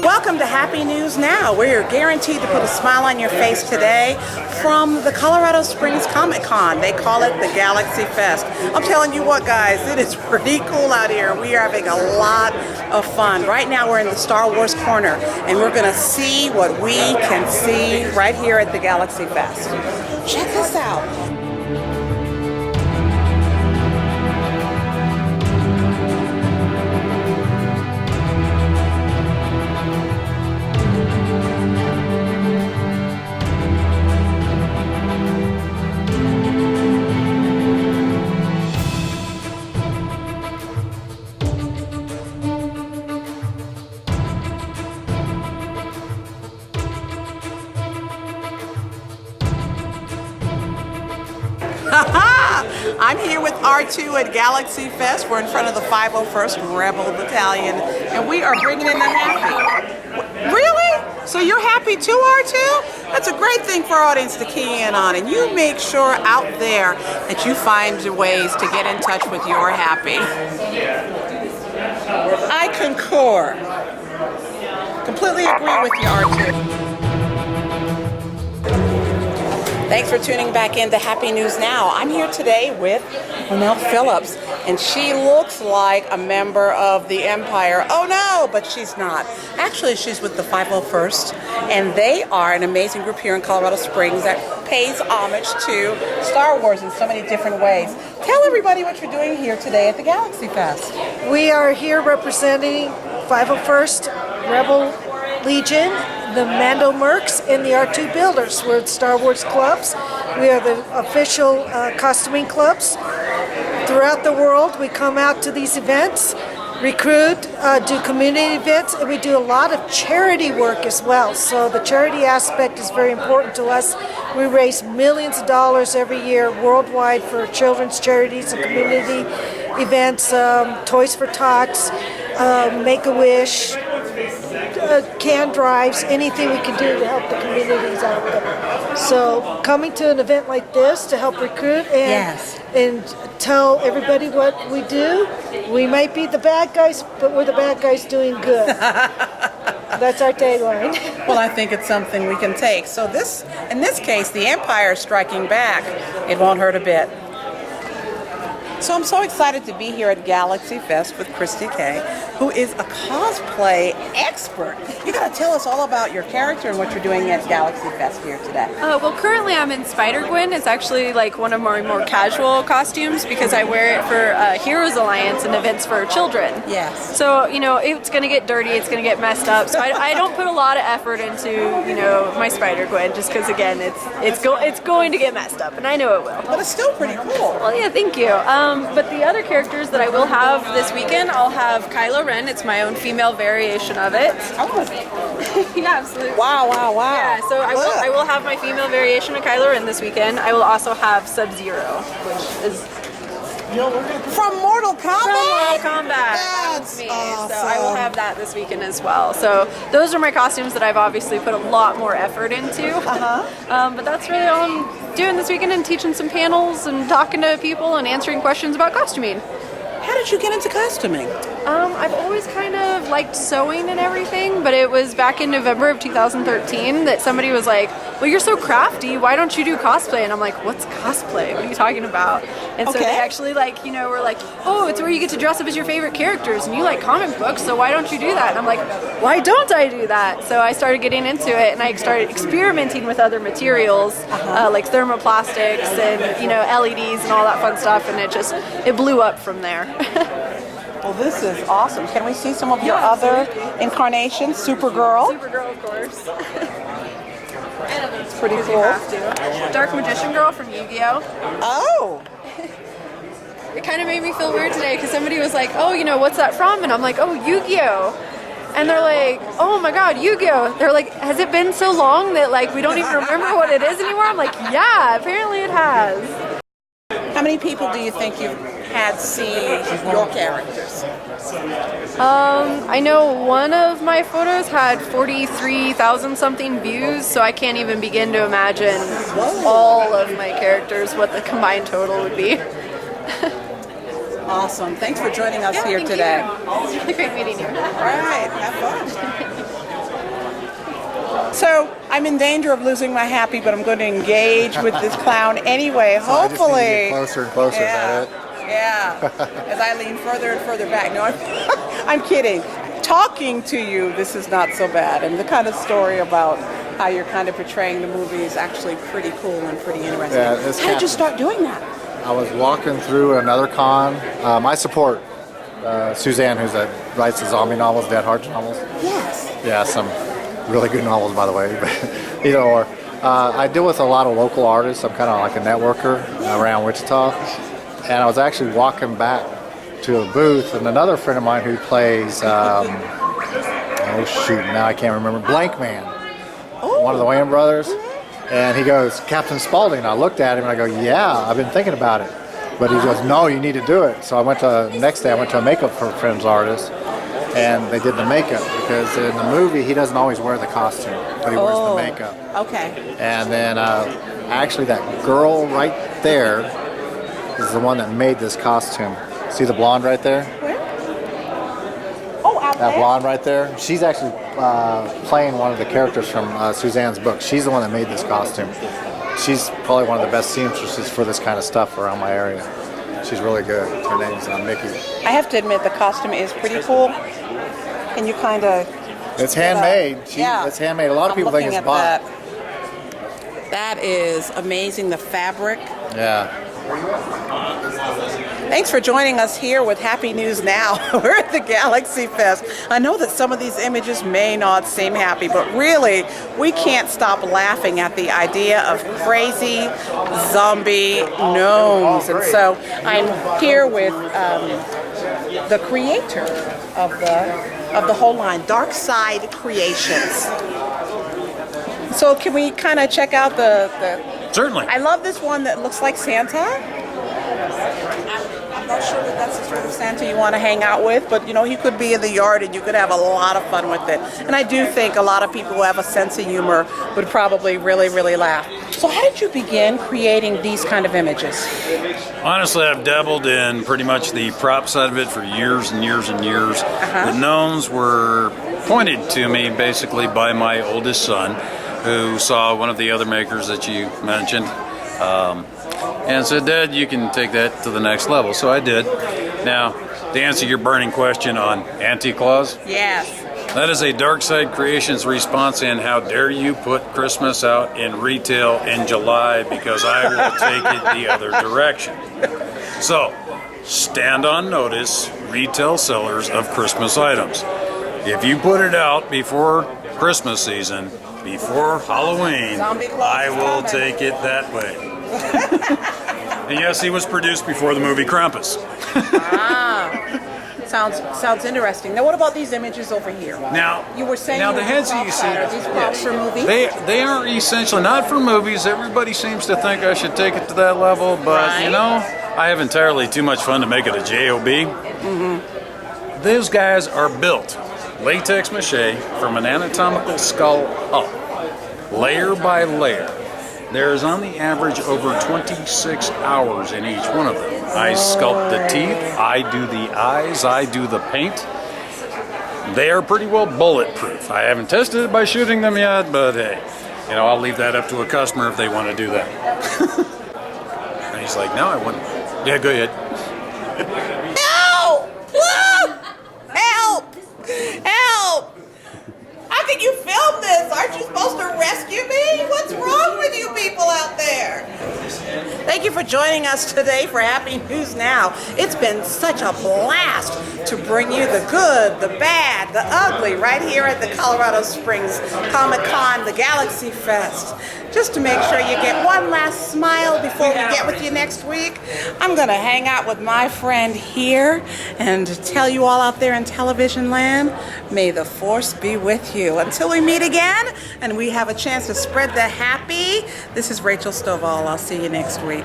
Welcome to Happy News Now, where you're guaranteed to put a smile on your face today from the Colorado Springs Comic Con. They call it the GalaxyFest. I'm telling you what, guys, it is pretty cool out here. We are having a lot of fun. Right now we're in the Star Wars corner, and we're going to see what we can see right here at the GalaxyFest. Check this out. I'm here with R2 at GalaxyFest. We're in front of the 501st Rebel Battalion, and we are bringing in the happy. Really? So you're happy too, R2? That's a great thing for our audience to key in on, and you make sure out there that you find ways to get in touch with your happy. I concur. Completely agree with you, R2. Thanks for tuning back into Happy News Now. I'm here today with Mel Phillips, and she looks like a member of the Empire. Oh no, but she's not. Actually, she's with the 501st, and they are an amazing group here in Colorado Springs that pays homage to Star Wars in so many different ways. Tell everybody what you're doing here today at the GalaxyFest. We are here representing 501st Rebel Legion, the Mando Mercs, and the R2 Builders. We're Star Wars clubs. We are the official costuming clubs. Throughout the world, we come out to these events, recruit, do community events, and we do a lot of charity work as well. So the charity aspect is very important to us. We raise millions of dollars every year worldwide for children's charities and community events, Toys for Tots, Make-A-Wish, can drives, anything we can do to help the communities out there. So coming to an event like this to help recruit and tell everybody what we do. We might be the bad guys, but we're the bad guys doing good. That's our tagline. Well, I think it's something we can take. So in this case, the Empire striking back. It won't hurt a bit. So I'm so excited to be here at GalaxyFest with Christy Kay, who is a cosplay expert. You gotta tell us all about your character and what you're doing at GalaxyFest here today. Well, currently I'm in Spider-Gwen. It's actually like one of my more casual costumes because I wear it for Heroes Alliance and events for children. Yes. So, you know, it's gonna get dirty, it's gonna get messed up. So I don't put a lot of effort into, you know, my Spider-Gwen just because, again, it's going to get messed up, and I know it will. But it's still pretty cool. Well, yeah, thank you. But the other characters that I will have this weekend, I'll have Kylo Ren. It's my own female variation of it. Oh. Yeah, absolutely. Wow, wow, wow. Yeah, so I will have my female variation of Kylo Ren this weekend. I will also have Sub-Zero, which is from Mortal Kombat? From Mortal Kombat. That's me. Awesome. So I will have that this weekend as well. So those are my costumes that I've obviously put a lot more effort into. But that's really all I'm doing this weekend, and teaching some panels and talking to people and answering questions about costuming. How did you get into costuming? I've always kind of liked sewing and everything, but it was back in November of 2013 that somebody was like, well, you're so crafty, why don't you do cosplay? And I'm like, what's cosplay? What are you talking about? And so they actually, like, you know, were like, oh, it's where you get to dress up as your favorite characters, and you like comic books, so why don't you do that? And I'm like, why don't I do that? So I started getting into it, and I started experimenting with other materials, like thermoplastics and, you know, LEDs and all that fun stuff, and it blew up from there. Well, this is awesome. Can we see some of your other incarnations? Supergirl. Supergirl, of course. It's pretty cool. Dark Magician Girl from Yu-Gi-Oh! Oh! It kind of made me feel weird today because somebody was like, oh, you know, what's that from? And I'm like, oh, Yu-Gi-Oh! And they're like, oh my god, Yu-Gi-Oh! They're like, has it been so long that, like, we don't even remember what it is anymore? I'm like, yeah, apparently it has. How many people do you think you've had see your characters? I know one of my photos had 43,000 something views, so I can't even begin to imagine all of my characters, what the combined total would be. Awesome. Thanks for joining us here today. It's really great meeting you. All right. Have fun. So I'm in danger of losing my happy, but I'm going to engage with this clown anyway. So I just need to Hopefully. get closer and closer. Yeah. Is that it? Yeah. As I lean further and further back. No, I'm kidding. Talking to you, this is not so bad. And the kind of story about how you're kind of portraying the movie is actually pretty cool and pretty interesting. Yeah, How did you start doing that? I was walking through another con. I support Suzanne, writes the zombie novels, Dead Hearts novels. Yes. Yeah, some really good novels, by the way. But either or. I deal with a lot of local artists. I'm kind of like a networker around Wichita. And I was actually walking back to a booth, and another friend of mine who plays, now I can't remember, Blank Man, one of the Wayans brothers. And he goes, Captain Spaulding. And I looked at him and I go, yeah, I've been thinking about it. But he goes, no, you need to do it. So next day I went to a makeup for a friend's artist, and they did the makeup, because in the movie he doesn't always wear the costume, but he wears the makeup. Okay. And then actually that girl right there is the one that made this costume. See the blonde right there? Where? Oh, out That there? blonde right there? She's actually playing one of the characters from Suzanne's book. She's the one that made this costume. She's probably one of the best seamstresses for this kind of stuff around my area. She's really good. Her name's Mickey. I have to admit, the costume is pretty cool. Can you kind of... It's handmade. Yeah. It's handmade. A lot of people think it's bought. That is amazing, the fabric. Yeah. Thanks for joining us here with Happy News Now. We're at the GalaxyFest. I know that some of these images may not seem happy, but really, we can't stop laughing at the idea of crazy zombie gnomes. And so I'm here with the creator of the whole line, Dark Side Creations. So can we kind of check out the... Certainly. I love this one that looks like Santa. I'm not sure that that's the sort of Santa you want to hang out with, but you know, he could be in the yard and you could have a lot of fun with it. And I do think a lot of people who have a sense of humor would probably really, really laugh. So how did you begin creating these kind of images? Honestly, I've dabbled in pretty much the prop side of it for years and years and years. The gnomes were pointed to me basically by my oldest son, who saw one of the other makers that you mentioned. And said, Dad, you can take that to the next level. So I did. Now, to answer your burning question on Anti-Claus, Yes. that is a Dark Side Creations response in how dare you put Christmas out in retail in July, because I will take it the other direction. So, stand on notice, retail sellers of Christmas items. If you put it out before Christmas season, before Halloween, Zombie Claus I is will coming. take it that way. And yes, he was produced before the movie Krampus. Sounds interesting. Now, what about these images over here? Now, You were saying now you the were heads that prop you see, side. Are these props for movies? they are essentially not for movies. Everybody seems to think I should take it to that level, but Right. you know, I have entirely too much fun to make it a JOB. Those guys are built latex mache from an anatomical skull up, layer by layer. There's on the average over 26 hours in each one of them. I sculpt the teeth, I do the eyes, I do the paint. They are pretty well bulletproof. I haven't tested it by shooting them yet, but hey, you know, I'll leave that up to a customer if they want to do that. And he's like, no, I wouldn't. Yeah, go ahead. No! Help! Help! How can you film this? Aren't you supposed to rescue me? What's wrong with you people out there? Thank you for joining us today for Happy News Now. It's been such a blast to bring you the good, the bad, the ugly right here at the Colorado Springs Comic-Con, the GalaxyFest. Just to make sure you get one last smile before we get with you next week, I'm going to hang out with my friend here and tell you all out there in television land, may the force be with you. Until we meet again and we have a chance to spread the happy, this is Rachel Stovall. I'll see you next week.